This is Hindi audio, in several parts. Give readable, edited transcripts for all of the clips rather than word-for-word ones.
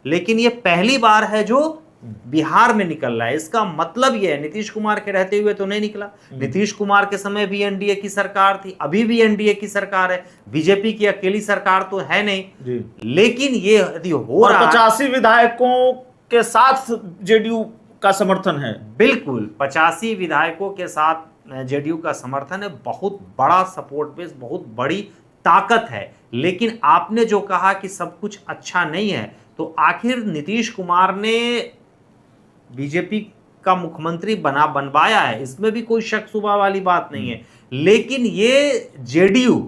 लेकिन ये पहली बार है जो बिहार में निकल रहा है। इसका मतलब ये है, नीतीश कुमार के रहते हुए तो नहीं निकला। नीतीश कुमार के समय भी एनडीए की सरकार थी, अभी भी एनडीए की सरकार है, बीजेपी की अकेली सरकार तो है नहीं। लेकिन ये यदि हो रहा है, 85 विधायकों के साथ जेडीयू का समर्थन है। बिल्कुल 85 विधायकों के साथ जेडीयू का समर्थन है, बहुत बड़ा सपोर्ट बेस, बहुत बड़ी ताकत है। लेकिन आपने जो कहा कि सब कुछ अच्छा नहीं है, तो आखिर नीतीश कुमार ने बीजेपी का मुख्यमंत्री बनवाया है, इसमें भी कोई शक शुबा वाली बात नहीं है। लेकिन ये जेडीयू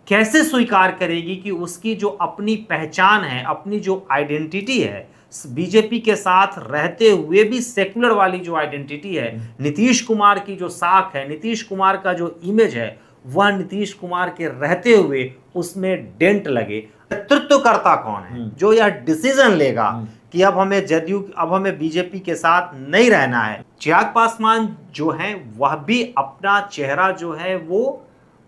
कैसे स्वीकार करेगी कि उसकी जो अपनी पहचान है, अपनी जो आइडेंटिटी है, बीजेपी के साथ रहते हुए भी सेकुलर वाली जो आइडेंटिटी है, नीतीश कुमार की जो साख है, नीतीश कुमार का जो इमेज है, वह नीतीश कुमार के रहते हुए उसमें डेंट लगे। नेतृत्वकर्ता कौन है जो यह डिसीजन लेगा कि अब हमें बीजेपी के साथ नहीं रहना है? चिराग पासवान जो है वह भी अपना चेहरा जो है वो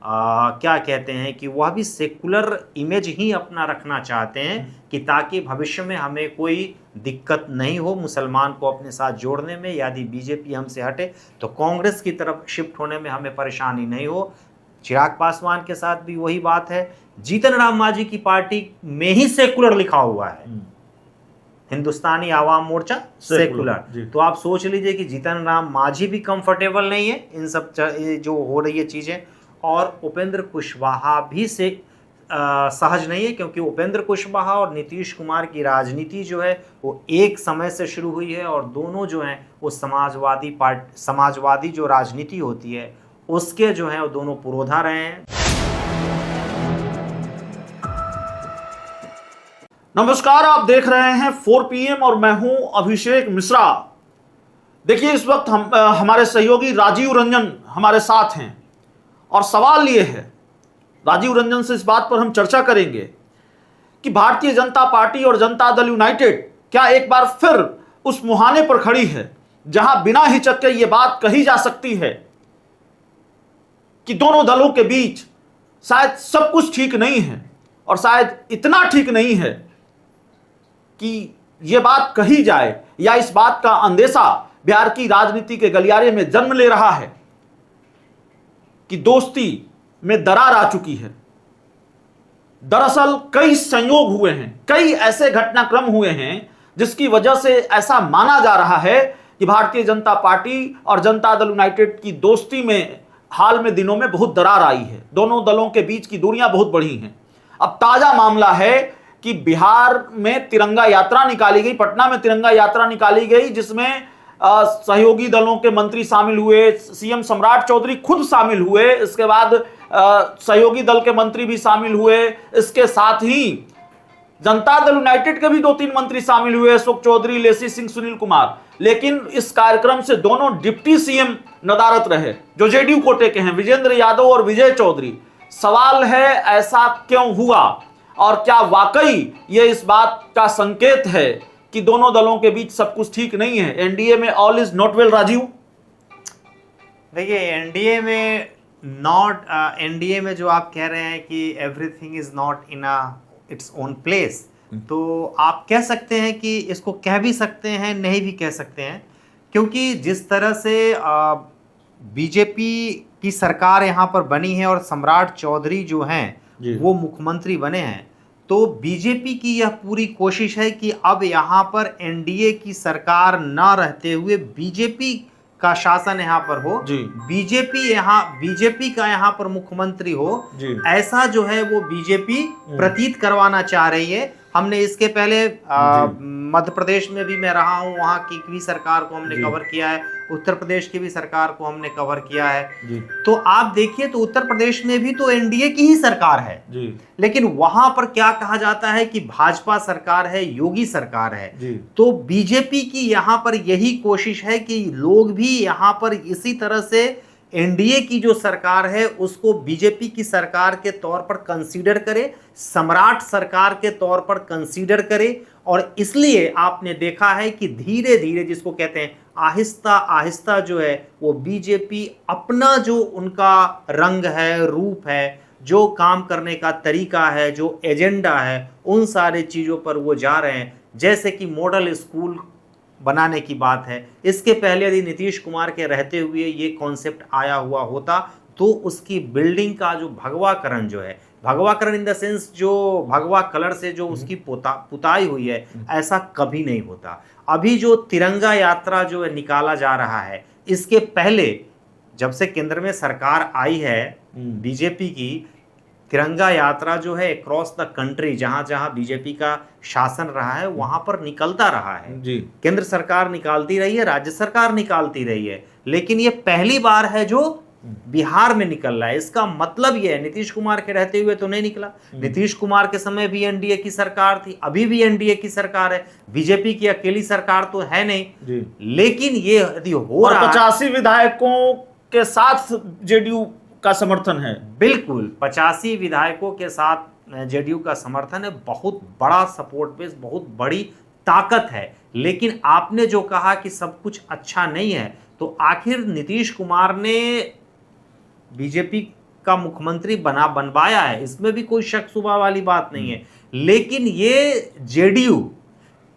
क्या कहते हैं कि वह भी सेकुलर इमेज ही अपना रखना चाहते हैं कि ताकि भविष्य में हमें कोई दिक्कत नहीं हो मुसलमान को अपने साथ जोड़ने में। यदि बीजेपी हमसे हटे तो कांग्रेस की तरफ शिफ्ट होने में हमें परेशानी नहीं हो। चिराग पासवान के साथ भी वही बात है। जीतन राम मांझी की पार्टी में ही सेकुलर लिखा हुआ है, हिंदुस्तानी आवाम मोर्चा सेकुलर। तो आप सोच लीजिए कि जीतन राम मांझी भी कंफर्टेबल नहीं है इन सब जो हो रही है चीजें, और उपेंद्र कुशवाहा भी से सहज नहीं है, क्योंकि उपेंद्र कुशवाहा और नीतीश कुमार की राजनीति जो है वो एक समय से शुरू हुई है, और दोनों जो हैं वो समाजवादी जो राजनीति होती है उसके जो है वो दोनों पुरोधा रहे हैं। नमस्कार, आप देख रहे हैं 4 PM और मैं हूं अभिषेक मिश्रा। देखिए, इस वक्त हमारे सहयोगी राजीव रंजन हमारे साथ हैं और सवाल ये है, राजीव रंजन से इस बात पर हम चर्चा करेंगे कि भारतीय जनता पार्टी और जनता दल यूनाइटेड क्या एक बार फिर उस मुहाने पर खड़ी है जहां बिना हिचक के ये बात कही जा सकती है कि दोनों दलों के बीच शायद सब कुछ ठीक नहीं है, और शायद इतना ठीक नहीं है कि यह बात कही जाए, या इस बात का अंदेशा बिहार की राजनीति के गलियारे में जन्म ले रहा है कि दोस्ती में दरार आ चुकी है। दरअसल कई संयोग हुए हैं, कई ऐसे घटनाक्रम हुए हैं जिसकी वजह से ऐसा माना जा रहा है कि भारतीय जनता पार्टी और जनता दल यूनाइटेड की दोस्ती में हाल में दिनों में बहुत दरार आई है। दोनों दलों के बीच की दूरियां बहुत बढ़ी हैं। अब ताजा मामला है कि बिहार में तिरंगा यात्रा निकाली गई, पटना में तिरंगा यात्रा निकाली गई, जिसमें सहयोगी दलों के मंत्री शामिल हुए, सीएम सम्राट चौधरी खुद शामिल हुए, इसके बाद सहयोगी दल के मंत्री भी शामिल हुए, इसके साथ ही जनता दल यूनाइटेड के भी 2-3 मंत्री शामिल हुए, अशोक चौधरी, लेसी सिंह, सुनील कुमार। लेकिन इस कार्यक्रम से दोनों डिप्टी सीएम नदारत रहे जो जेडीयू कोटे के हैं, विजेंद्र यादव और विजय चौधरी। सवाल है, ऐसा क्यों हुआ, और क्या वाकई ये इस बात का संकेत है कि दोनों दलों के बीच सब कुछ ठीक नहीं है? एनडीए में all is not well. Rajiv, देखिए, एनडीए में जो आप कह रहे हैं कि everything is not in its own place, तो आप कह सकते हैं कि इसको कह भी सकते हैं, नहीं भी कह सकते हैं, क्योंकि जिस तरह से बीजेपी की सरकार यहाँ पर बनी है और सम्राट चौधरी जो हैं वो मुख्यमंत्री बने हैं, तो बीजेपी की यह पूरी कोशिश है कि अब यहाँ पर एनडीए की सरकार ना रहते हुए बीजेपी का शासन यहाँ पर हो, बीजेपी का यहाँ पर मुख्यमंत्री हो, ऐसा जो है वो बीजेपी प्रतीत करवाना चाह रही है। हमने इसके पहले मध्य प्रदेश में भी मैं रहा हूँ, वहाँ की भी सरकार को हमने कवर किया है, उत्तर प्रदेश की भी सरकार को हमने कवर किया है। तो आप देखिए, तो उत्तर प्रदेश में भी तो एनडीए की ही सरकार है, लेकिन वहां पर क्या कहा जाता है कि भाजपा सरकार है, योगी सरकार है। तो बीजेपी की यहाँ पर यही कोशिश है कि लोग भी यहाँ पर इसी तरह से एनडीए की जो सरकार है उसको बीजेपी की सरकार के तौर पर कंसीडर करे, सम्राट सरकार के तौर पर कंसीडर करे। और इसलिए आपने देखा है कि धीरे धीरे, जिसको कहते हैं आहिस्ता आहिस्ता, जो है वो बीजेपी अपना जो उनका रंग है, रूप है, जो काम करने का तरीका है, जो एजेंडा है, उन सारे चीज़ों पर वो जा रहे हैं। जैसे कि मॉडल स्कूल बनाने की बात है। इसके पहले यदि नीतीश कुमार के रहते हुए ये कॉन्सेप्ट आया हुआ होता तो उसकी बिल्डिंग का जो भगवाकरण जो है, भगवाकरण इन द सेंस जो भगवा कलर से जो उसकी पुताई हुई है, ऐसा कभी नहीं होता। अभी जो तिरंगा यात्रा जो है निकाला जा रहा है, इसके पहले जब से केंद्र में सरकार आई है बीजेपी की, तिरंगा यात्रा जो है अक्रॉस द कंट्री जहां जहां बीजेपी का शासन रहा है वहां पर निकलता रहा है जी। केंद्र सरकार निकालती रही है, राज्य सरकार निकालती रही है, लेकिन ये पहली बार है जो बिहार में निकल रहा है। इसका मतलब ये है नीतीश कुमार के रहते हुए तो नहीं निकला। नीतीश कुमार के समय भी एनडीए की सरकार थी, अभी भी एनडीए की सरकार है, बीजेपी की अकेली सरकार तो है नहीं जी। लेकिन ये यदि हो रहा है 85 विधायकों के साथ जेडीयू का समर्थन है। बिल्कुल 85 विधायकों के साथ जेडीयू का समर्थन है, बहुत बड़ा सपोर्ट बेस, बहुत बड़ी ताकत है। लेकिन आपने जो कहा कि सब कुछ अच्छा नहीं है, तो आखिर नीतीश कुमार ने बीजेपी का मुख्यमंत्री बनवाया है, इसमें भी कोई शक शुबा वाली बात नहीं है। लेकिन ये जेडीयू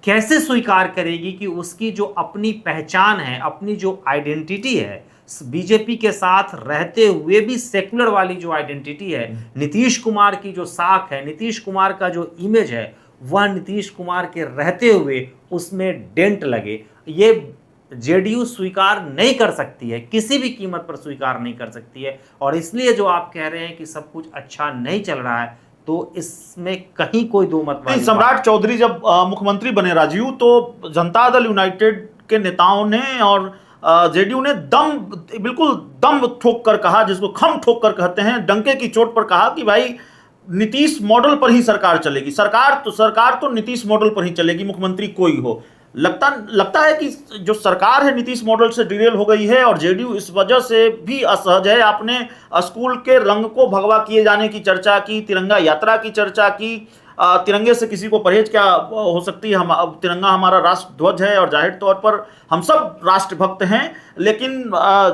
कैसे स्वीकार करेगी कि उसकी जो अपनी पहचान है, अपनी जो आइडेंटिटी है, बीजेपी के साथ रहते हुए भी सेकुलर वाली जो आइडेंटिटी है, नीतीश कुमार की जो साख है, नीतीश कुमार का जो इमेज है, वह नीतीश कुमार के रहते हुए उसमें डेंट लगे, ये जेडीयू स्वीकार नहीं कर सकती है, किसी भी कीमत पर स्वीकार नहीं कर सकती है। और इसलिए जो आप कह रहे हैं कि सब कुछ अच्छा नहीं चल रहा है, तो इसमें कहीं कोई दो मत नहीं। सम्राट चौधरी जब मुख्यमंत्री बने राजीव, तो जनता दल यूनाइटेड के नेताओं ने और जेडीयू ने बिल्कुल दम ठोक कर कहा, जिसको खम ठोक कर कहते हैं, डंके की चोट पर कहा कि भाई नीतीश मॉडल पर ही सरकार चलेगी। सरकार तो नीतीश मॉडल पर ही चलेगी, मुख्यमंत्री कोई हो। लगता है कि जो सरकार है नीतीश मॉडल से डिरेल हो गई है और जेडीयू इस वजह से भी असहज है। आपने स्कूल के रंग को भगवा किए जाने की चर्चा की, तिरंगा यात्रा की चर्चा की। तिरंगे से किसी को परहेज क्या हो सकती है? तिरंगा हमारा राष्ट्र ध्वज है और जाहिर तौर पर हम सब राष्ट्रभक्त हैं, लेकिन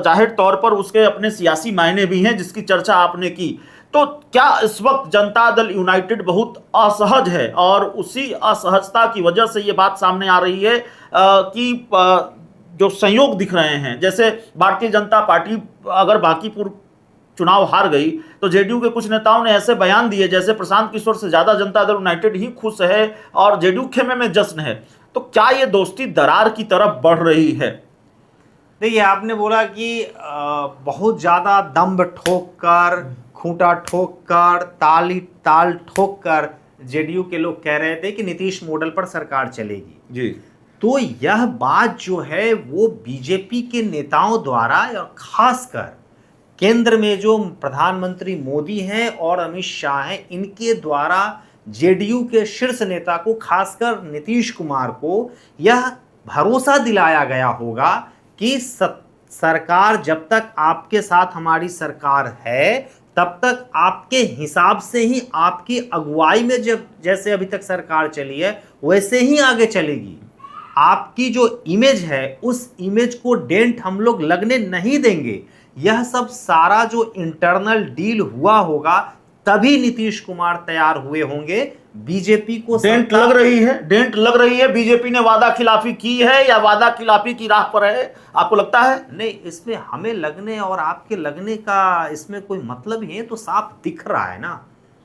जाहिर तौर पर उसके अपने सियासी मायने भी हैं, जिसकी चर्चा आपने की। तो क्या इस वक्त जनता दल यूनाइटेड बहुत असहज है और उसी असहजता की वजह से ये बात सामने आ रही है कि जो संयोग दिख रहे हैं, जैसे भारतीय जनता पार्टी अगर बांकीपुर चुनाव हार गई तो जेडीयू के कुछ नेताओं ने ऐसे बयान दिए जैसे प्रशांत किशोर से ज्यादा जनता दल यूनाइटेड ही खुश है और जेडीयू खेमे में जश्न है। तो क्या ये दोस्ती दरार की तरफ बढ़ रही है? देखिए, आपने बोला कि बहुत ज्यादा दम्भ ठोक कर, खूंटा ठोक कर, ताल ठोक कर जेडीयू के लोग कह रहे थे कि नीतीश मॉडल पर सरकार चलेगी जी। तो यह बात जो है वो बीजेपी के नेताओं द्वारा और खासकर केंद्र में जो प्रधानमंत्री मोदी हैं और अमित शाह हैं, इनके द्वारा जेडीयू के शीर्ष नेता को, खासकर नीतीश कुमार को, यह भरोसा दिलाया गया होगा कि सरकार जब तक आपके साथ हमारी सरकार है तब तक आपके हिसाब से ही, आपकी अगुवाई में जैसे अभी तक सरकार चली है वैसे ही आगे चलेगी। आपकी जो इमेज है उस इमेज को डेंट हम लोग लगने नहीं देंगे। यह सब सारा जो इंटरनल डील हुआ होगा तभी नीतीश कुमार तैयार हुए होंगे बीजेपी को। डेंट लग रही है। बीजेपी ने वादा खिलाफी की है या वादा खिलाफी की राह पर है, आपको लगता है? नहीं, इसमें हमें लगने और आपके लगने का इसमें कोई मतलब ही है, तो साफ दिख रहा है ना।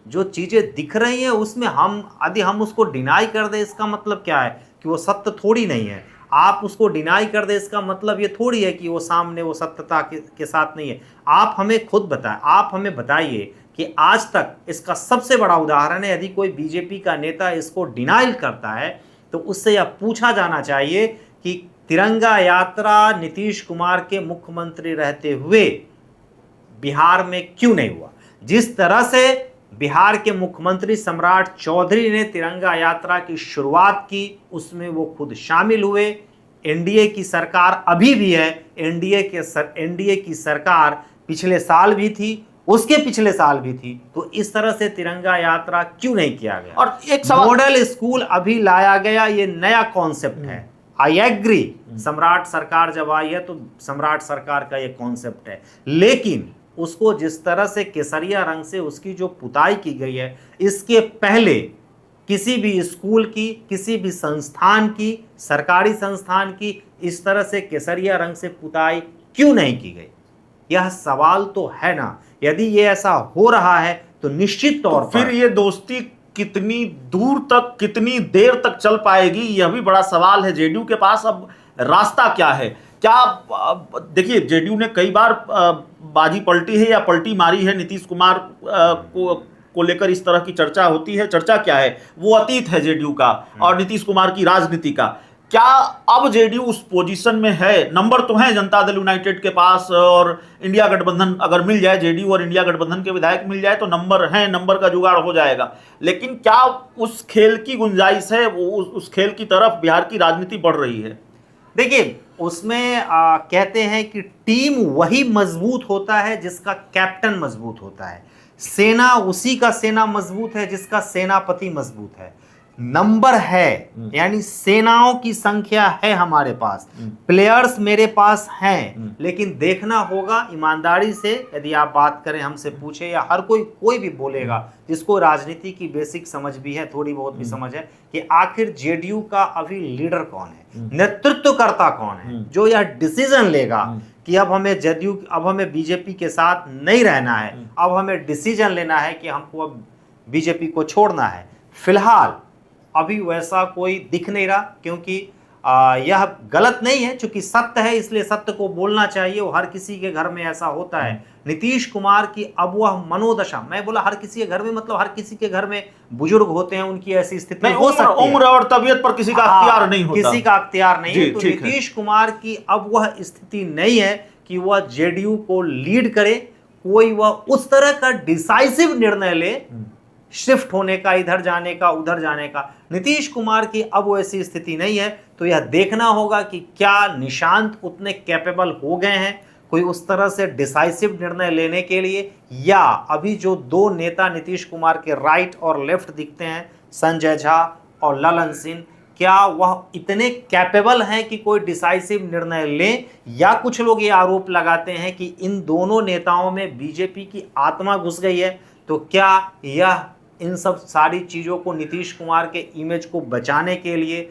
जो चीजें दिख रही हैं उसमें यदि हम उसको डिनाई कर दे, इसका मतलब क्या है कि वो सत्य थोड़ी नहीं है। आप उसको डिनाई कर दे, इसका मतलब ये थोड़ी है कि वो सामने वो सत्यता के साथ नहीं है। आप हमें खुद बताएं, आप हमें बताइए कि आज तक इसका सबसे बड़ा उदाहरण है, यदि कोई बीजेपी का नेता इसको डिनाइल करता है तो उससे यह पूछा जाना चाहिए कि तिरंगा यात्रा नीतीश कुमार के मुख्यमंत्री रहते हुए बिहार में क्यों नहीं हुआ। जिस तरह से बिहार के मुख्यमंत्री सम्राट चौधरी ने तिरंगा यात्रा की शुरुआत की, उसमें वो खुद शामिल हुए। एनडीए की सरकार अभी भी है, एनडीए की सरकार पिछले साल भी थी, उसके पिछले साल भी थी। तो इस तरह से तिरंगा यात्रा क्यों नहीं किया गया? और एक मॉडल स्कूल अभी लाया गया, ये नया कॉन्सेप्ट है। आई एग्री, सम्राट सरकार जब आई है तो सम्राट सरकार का ये कॉन्सेप्ट है, लेकिन उसको जिस तरह से केसरिया रंग से उसकी जो पुताई की गई है, इसके पहले किसी भी स्कूल की, किसी भी संस्थान की, सरकारी संस्थान की इस तरह से केसरिया रंग से पुताई क्यों नहीं की गई? यह सवाल तो है ना। यदि ये ऐसा हो रहा है तो निश्चित तौर फिर ये दोस्ती कितनी दूर तक, कितनी देर तक चल पाएगी, यह भी बड़ा सवाल है। जेडीयू के पास अब रास्ता क्या है? क्या देखिए, जेडीयू ने कई बार बाजी पलटी है या पलटी मारी है। नीतीश कुमार को लेकर इस तरह की चर्चा होती है। चर्चा क्या है? वो अतीत है जेडीयू का और नीतीश कुमार की राजनीति का। क्या अब जेडीयू उस पोजीशन में है? नंबर तो है जनता दल यूनाइटेड के पास, और इंडिया गठबंधन अगर मिल जाए, जेडीयू और इंडिया गठबंधन के विधायक मिल जाए तो नंबर है, नंबर का जुगाड़ हो जाएगा। लेकिन क्या उस खेल की गुंजाइश है? उस खेल की तरफ बिहार की राजनीति बढ़ रही है? देखिए, उसमें कहते हैं कि टीम वही मजबूत होता है जिसका कैप्टन मजबूत होता है। सेना उसी का सेना मजबूत है जिसका सेनापति मजबूत है। नंबर है, यानी सेनाओं की संख्या है हमारे पास, प्लेयर्स मेरे पास हैं, लेकिन देखना होगा ईमानदारी से। यदि आप बात करें, हमसे पूछे या हर कोई भी बोलेगा जिसको राजनीति की बेसिक समझ भी है, थोड़ी बहुत भी समझ है, कि आखिर जेडीयू का अभी लीडर कौन है, नेतृत्वकर्ता कौन है, जो यह डिसीजन लेगा कि अब हमें बीजेपी के साथ नहीं रहना है, अब हमें डिसीजन लेना है कि हमको अब बीजेपी को छोड़ना है। फिलहाल अभी वैसा कोई दिख नहीं रहा, क्योंकि यह गलत नहीं है, चूंकि सत्य है इसलिए सत्य को बोलना चाहिए। वो हर किसी के घर में ऐसा होता है। नीतीश कुमार की अब वह मनोदशा, मैं बोला हर किसी के घर में, मतलब हर किसी के घर में बुजुर्ग होते हैं, उनकी ऐसी स्थिति हो सकती है। उम्र और तबीयत पर किसी का अख्तियार नहीं होता, किसी का अख्तियार नहीं है। तो नीतीश कुमार की अब वह स्थिति नहीं है कि वह जेडीयू को लीड करे, कोई वह उस तरह का डिसाइसिव निर्णय ले, शिफ्ट होने का, इधर जाने का, उधर जाने का। नीतीश कुमार की अब वैसी स्थिति नहीं है। तो यह देखना होगा कि क्या निशांत उतने कैपेबल हो गए हैं कोई उस तरह से डिसाइसिव निर्णय लेने के लिए, या अभी जो दो नेता नीतीश कुमार के राइट और लेफ्ट दिखते हैं, संजय झा और ललन सिंह, क्या वह इतने कैपेबल हैं कि कोई डिसाइसिव निर्णय लें? या कुछ लोग ये आरोप लगाते हैं कि इन दोनों नेताओं में बीजेपी की आत्मा घुस गई है। तो क्या यह इन सब सारी चीज़ों को, नीतीश कुमार के इमेज को बचाने के लिए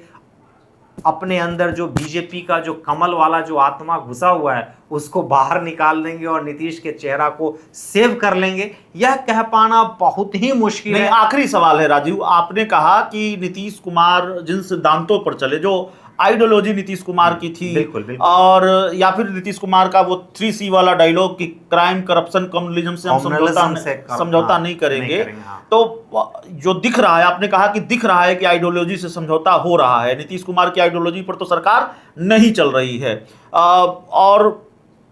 अपने अंदर जो बीजेपी का जो कमल वाला जो आत्मा घुसा हुआ है उसको बाहर निकाल देंगे और नीतीश के चेहरा को सेव कर लेंगे? यह कह पाना बहुत ही मुश्किल है। आखिरी सवाल है राजीव, आपने कहा कि नीतीश कुमार जिन सिद्धांतों पर चले, जो आइडियोलॉजी नीतीश कुमार की थी, बिल्कुल, बिल्कुल। और या फिर नीतीश कुमार का वो 3C वाला डायलॉग कि क्राइम, करप्शन, कम्युनलिज्म से हम समझौता नहीं करेंगे। तो जो दिख रहा है, आपने कहा कि दिख रहा है कि आइडियोलॉजी से समझौता हो रहा है। नीतीश कुमार की आइडियोलॉजी पर तो सरकार नहीं चल रही है। और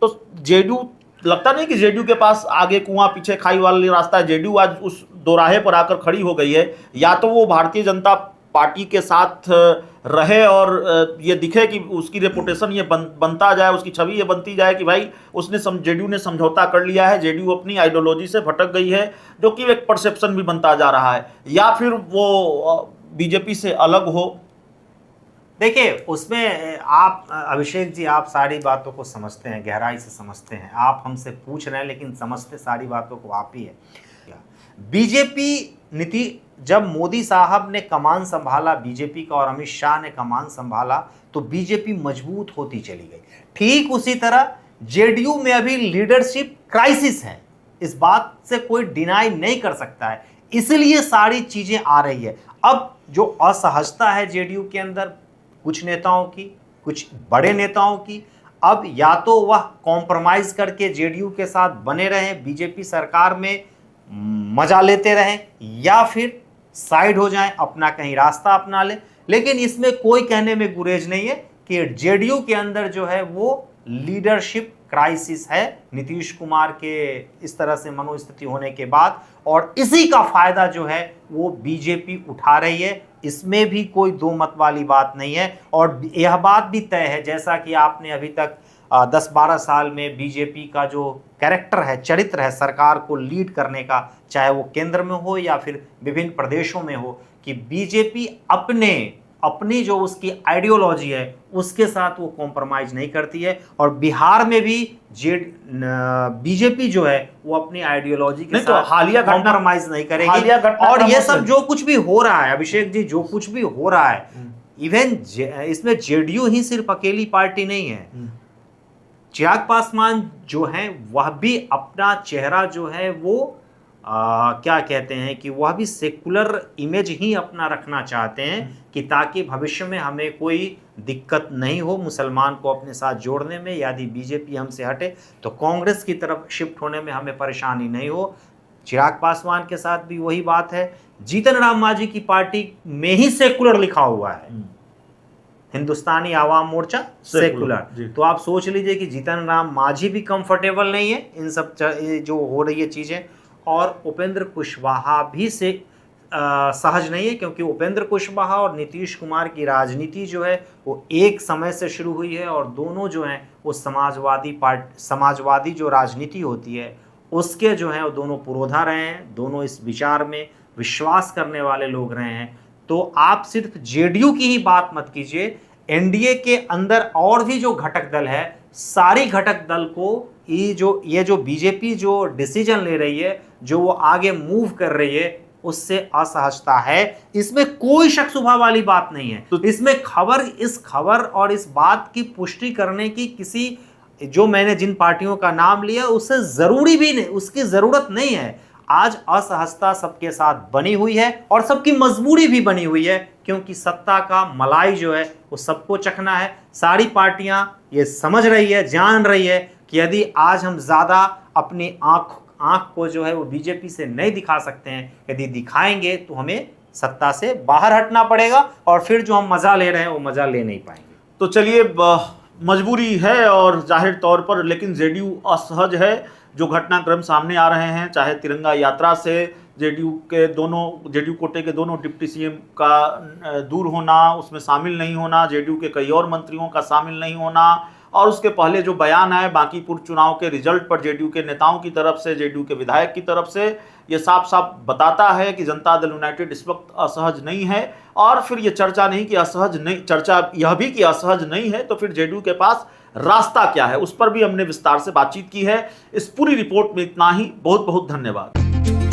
तो जेडीयू, लगता नहीं कि जेडीयू के पास आगे कुआं पीछे खाई वाला रास्ता है। जेडीयू आज उस दोराहे पर आकर खड़ी हो गई है। या तो वो भारतीय जनता पार्टी के साथ रहे और ये दिखे कि उसकी रेपुटेशन ये बनता जाए, उसकी छवि ये बनती जाए कि भाई उसने जेडीयू ने समझौता कर लिया है, जेडीयू अपनी आइडियोलॉजी से भटक गई है, जो कि एक परसेप्शन भी बनता जा रहा है। या फिर वो बीजेपी से अलग हो। देखिए, उसमें आप अभिषेक जी, आप सारी बातों को समझते हैं, गहराई से समझते हैं। आप हमसे पूछ रहे हैं लेकिन समझते सारी बातों को आप ही है। बीजेपी जब मोदी साहब ने कमान संभाला बीजेपी का और अमित शाह ने कमान संभाला, तो बीजेपी मजबूत होती चली गई। ठीक उसी तरह जेडीयू में अभी लीडरशिप क्राइसिस है, इस बात से कोई डिनाई नहीं कर सकता है। इसलिए सारी चीजें आ रही है। अब जो असहजता है जेडीयू के अंदर कुछ नेताओं की, कुछ बड़े नेताओं की, अब या तो वह कॉम्प्रोमाइज करके जेडीयू के साथ बने रहें, बीजेपी सरकार में मजा लेते रहें, या फिर साइड हो जाएं, अपना कहीं रास्ता अपना ले। लेकिन इसमें कोई कहने में गुरेज नहीं है कि जेडीयू के अंदर जो है वो लीडरशिप क्राइसिस है नीतीश कुमार के इस तरह से मनोस्थिति होने के बाद, और इसी का फायदा जो है वो बीजेपी उठा रही है। इसमें भी कोई दो मत वाली बात नहीं है। और यह बात भी तय है, जैसा कि आपने अभी तक 10-12 साल में बीजेपी का जो कैरेक्टर है, चरित्र है सरकार को लीड करने का, चाहे वो केंद्र में हो या फिर विभिन्न प्रदेशों में हो, कि बीजेपी अपने अपनी जो उसकी आइडियोलॉजी है उसके साथ वो कॉम्प्रोमाइज नहीं करती है। और बिहार में भी बीजेपी जो है वो अपनी आइडियोलॉजी के साथ हालिया कॉम्प्रोमाइज नहीं करेगी। और ये सब जो कुछ भी हो रहा है अभिषेक जी, जो कुछ भी हो रहा है, इवन इसमें जेडीयू ही सिर्फ अकेली पार्टी नहीं है। चिराग पासवान जो है वह भी अपना चेहरा जो है वो क्या कहते हैं कि वह भी सेकुलर इमेज ही अपना रखना चाहते हैं कि ताकि भविष्य में हमें कोई दिक्कत नहीं हो मुसलमान को अपने साथ जोड़ने में। यदि बीजेपी हमसे हटे तो कांग्रेस की तरफ शिफ्ट होने में हमें परेशानी नहीं हो। चिराग पासवान के साथ भी वही बात है। जीतन राम मांझी की पार्टी में ही सेकुलर लिखा हुआ है, हिंदुस्तानी आवाम मोर्चा सेकुलर। तो आप सोच लीजिए कि जीतन राम मांझी भी कंफर्टेबल नहीं है इन सब जो हो रही है चीजें, और उपेंद्र कुशवाहा भी से सहज नहीं है, क्योंकि उपेंद्र कुशवाहा और नीतीश कुमार की राजनीति जो है वो एक समय से शुरू हुई है और दोनों जो हैं वो समाजवादी जो राजनीति होती है उसके जो हैं वो दोनों पुरोधा रहे हैं, दोनों इस विचार में विश्वास करने वाले लोग रहे हैं। तो आप सिर्फ जेडीयू की ही बात मत कीजिए, एनडीए के अंदर और भी जो घटक दल है, सारी घटक दल को ये जो बीजेपी जो डिसीजन ले रही है, जो वो आगे मूव कर रही है, उससे असहजता है। इसमें कोई शक शुबा वाली बात नहीं है। तो इसमें इस खबर और इस बात की पुष्टि करने की किसी जो मैंने जिन पार्टियों का नाम लिया उससे जरूरी भी नहीं, उसकी जरूरत नहीं है। आज असहजता सबके साथ बनी हुई है और सबकी मजबूरी भी बनी हुई है, क्योंकि सत्ता का मलाई जो है वो सबको चखना है। सारी पार्टियां ये समझ रही है, जान रही है कि यदि आज हम ज्यादा अपनी आंख को जो है वो बीजेपी से नहीं दिखा सकते हैं, यदि दिखाएंगे तो हमें सत्ता से बाहर हटना पड़ेगा और फिर जो हम मजा ले रहे हैं वो मजा ले नहीं पाएंगे। तो चलिए, मजबूरी है और जाहिर तौर पर, लेकिन जेडीयू असहज है। जो घटनाक्रम सामने आ रहे हैं, चाहे तिरंगा यात्रा से जेडीयू कोटे के दोनों डिप्टी सीएम का दूर होना, उसमें शामिल नहीं होना, जेडीयू के कई और मंत्रियों का शामिल नहीं होना, और उसके पहले जो बयान है बांकीपुर चुनाव के रिजल्ट पर जेडीयू के नेताओं की तरफ से, जेडीयू के विधायक की तरफ से, ये साफ साफ बताता है कि जनता दल यूनाइटेड इस वक्त असहज नहीं है। और फिर ये चर्चा नहीं कि असहज नहीं, चर्चा यह भी कि असहज नहीं है, तो फिर जेडीयू के पास रास्ता क्या है, उस पर भी हमने विस्तार से बातचीत की है। इस पूरी रिपोर्ट में इतना ही। बहुत बहुत धन्यवाद।